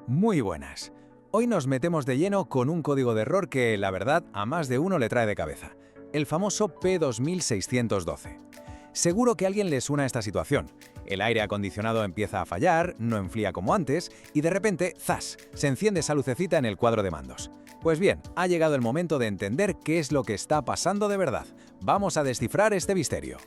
Muy buenas. Hoy nos metemos de lleno con un código de error que, la verdad, a más de uno le trae de cabeza. El famoso P2612. Seguro que a alguien le suena esta situación. El aire acondicionado empieza a fallar, no enfría como antes y de repente, ¡zas!, se enciende esa lucecita en el cuadro de mandos. Pues bien, ha llegado el momento de entender qué es lo que está pasando de verdad. Vamos a descifrar este misterio.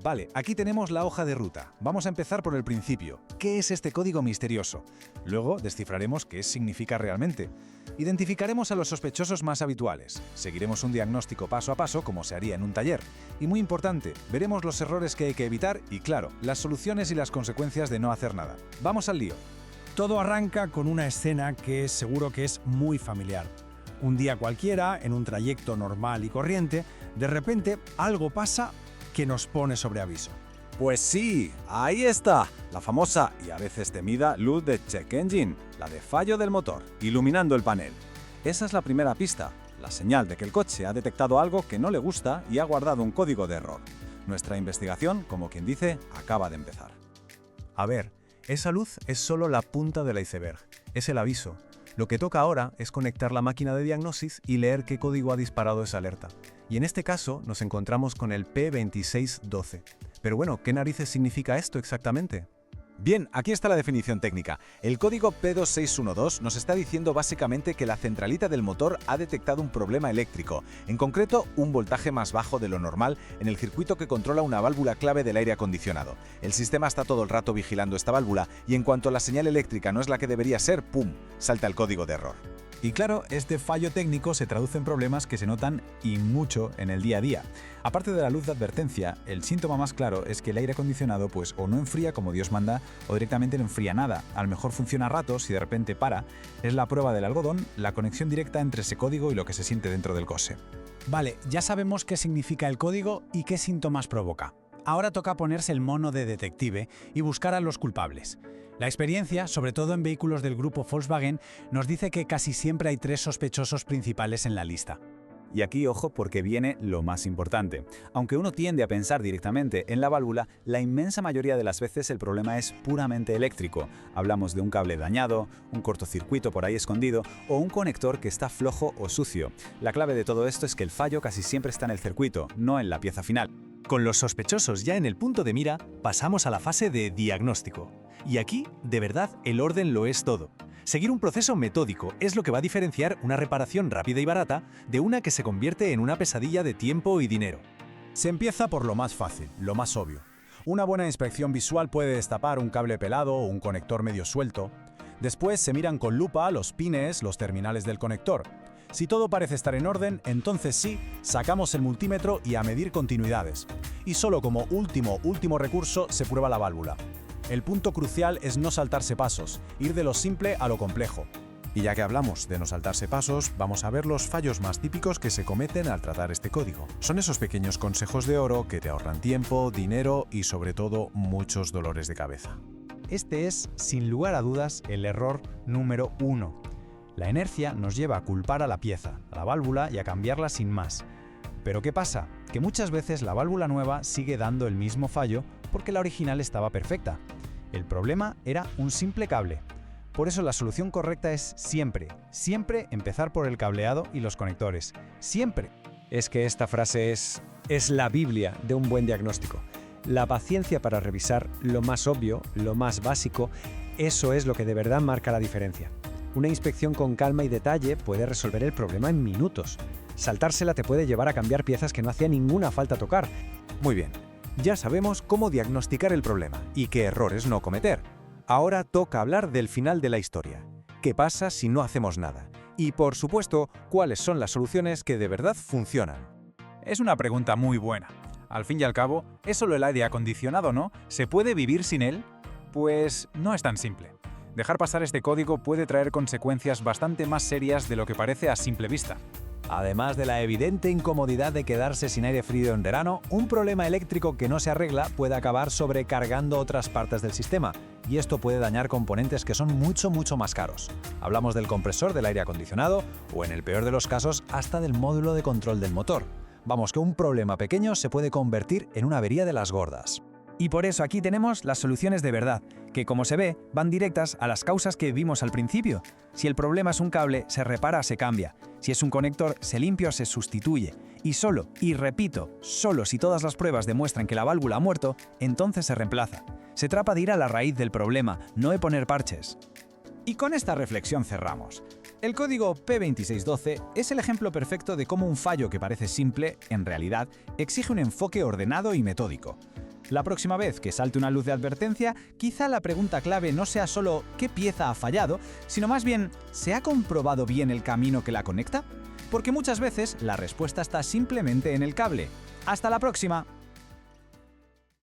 Vale, aquí tenemos la hoja de ruta. Vamos a empezar por el principio. ¿Qué es este código misterioso? Luego descifraremos qué significa realmente. Identificaremos a los sospechosos más habituales. Seguiremos un diagnóstico paso a paso como se haría en un taller. Y muy importante, veremos los errores que hay que evitar y, claro, las soluciones y las consecuencias de no hacer nada. ¡Vamos al lío! Todo arranca con una escena que seguro que es muy familiar. Un día cualquiera, en un trayecto normal y corriente, de repente algo pasa que nos pone sobre aviso. Pues sí, ahí está, la famosa y a veces temida luz de check engine, la de fallo del motor, iluminando el panel. Esa es la primera pista, la señal de que el coche ha detectado algo que no le gusta y ha guardado un código de error. Nuestra investigación, como quien dice, acaba de empezar. A ver, esa luz es solo la punta del iceberg, es el aviso. Lo que toca ahora es conectar la máquina de diagnosis y leer qué código ha disparado esa alerta. Y en este caso nos encontramos con el P2612. Pero bueno, ¿qué narices significa esto exactamente? Bien, aquí está la definición técnica. El código P2612 nos está diciendo básicamente que la centralita del motor ha detectado un problema eléctrico, en concreto un voltaje más bajo de lo normal en el circuito que controla una válvula clave del aire acondicionado. El sistema está todo el rato vigilando esta válvula y en cuanto la señal eléctrica no es la que debería ser, ¡pum!, salta el código de error. Y claro, este fallo técnico se traduce en problemas que se notan y mucho en el día a día. Aparte de la luz de advertencia, el síntoma más claro es que el aire acondicionado pues o no enfría como Dios manda o directamente no enfría nada. A lo mejor funciona a ratos y de repente para. Es la prueba del algodón, la conexión directa entre ese código y lo que se siente dentro del coche. Vale, ya sabemos qué significa el código y qué síntomas provoca. Ahora toca ponerse el mono de detective y buscar a los culpables. La experiencia, sobre todo en vehículos del grupo Volkswagen, nos dice que casi siempre hay 3 sospechosos principales en la lista. Y aquí ojo porque viene lo más importante. Aunque uno tiende a pensar directamente en la válvula, la inmensa mayoría de las veces el problema es puramente eléctrico. Hablamos de un cable dañado, un cortocircuito por ahí escondido o un conector que está flojo o sucio. La clave de todo esto es que el fallo casi siempre está en el circuito, no en la pieza final. Con los sospechosos ya en el punto de mira, pasamos a la fase de diagnóstico. Y aquí, de verdad, el orden lo es todo. Seguir un proceso metódico es lo que va a diferenciar una reparación rápida y barata de una que se convierte en una pesadilla de tiempo y dinero. Se empieza por lo más fácil, lo más obvio. Una buena inspección visual puede destapar un cable pelado o un conector medio suelto. Después se miran con lupa los pines, los terminales del conector. Si todo parece estar en orden, entonces sí, sacamos el multímetro y a medir continuidades. Y solo como último recurso se prueba la válvula. El punto crucial es no saltarse pasos, ir de lo simple a lo complejo. Y ya que hablamos de no saltarse pasos, vamos a ver los fallos más típicos que se cometen al tratar este código. Son esos pequeños consejos de oro que te ahorran tiempo, dinero y sobre todo muchos dolores de cabeza. Este es, sin lugar a dudas, el error número 1. La inercia nos lleva a culpar a la pieza, a la válvula y a cambiarla sin más. Pero ¿qué pasa? Que muchas veces la válvula nueva sigue dando el mismo fallo porque la original estaba perfecta. El problema era un simple cable. Por eso la solución correcta es siempre empezar por el cableado y los conectores. ¡Siempre! Es que esta frase es la Biblia de un buen diagnóstico. La paciencia para revisar lo más obvio, lo más básico, eso es lo que de verdad marca la diferencia. Una inspección con calma y detalle puede resolver el problema en minutos. Saltársela te puede llevar a cambiar piezas que no hacía ninguna falta tocar. Muy bien, ya sabemos cómo diagnosticar el problema y qué errores no cometer. Ahora toca hablar del final de la historia. ¿Qué pasa si no hacemos nada? Y, por supuesto, ¿cuáles son las soluciones que de verdad funcionan? Es una pregunta muy buena. Al fin y al cabo, ¿es solo el aire acondicionado, no? ¿Se puede vivir sin él? Pues no es tan simple. Dejar pasar este código puede traer consecuencias bastante más serias de lo que parece a simple vista. Además de la evidente incomodidad de quedarse sin aire frío en verano, un problema eléctrico que no se arregla puede acabar sobrecargando otras partes del sistema, y esto puede dañar componentes que son mucho más caros. Hablamos del compresor del aire acondicionado o, en el peor de los casos, hasta del módulo de control del motor. Vamos, que un problema pequeño se puede convertir en una avería de las gordas. Y por eso aquí tenemos las soluciones de verdad, que como se ve, van directas a las causas que vimos al principio. Si el problema es un cable, se repara o se cambia. Si es un conector, se limpia o se sustituye. Y solo, y repito, solo si todas las pruebas demuestran que la válvula ha muerto, entonces se reemplaza. Se trata de ir a la raíz del problema, no de poner parches. Y con esta reflexión cerramos. El código P2612 es el ejemplo perfecto de cómo un fallo que parece simple, en realidad, exige un enfoque ordenado y metódico. La próxima vez que salte una luz de advertencia, quizá la pregunta clave no sea solo ¿qué pieza ha fallado?, sino más bien ¿se ha comprobado bien el camino que la conecta? Porque muchas veces la respuesta está simplemente en el cable. ¡Hasta la próxima!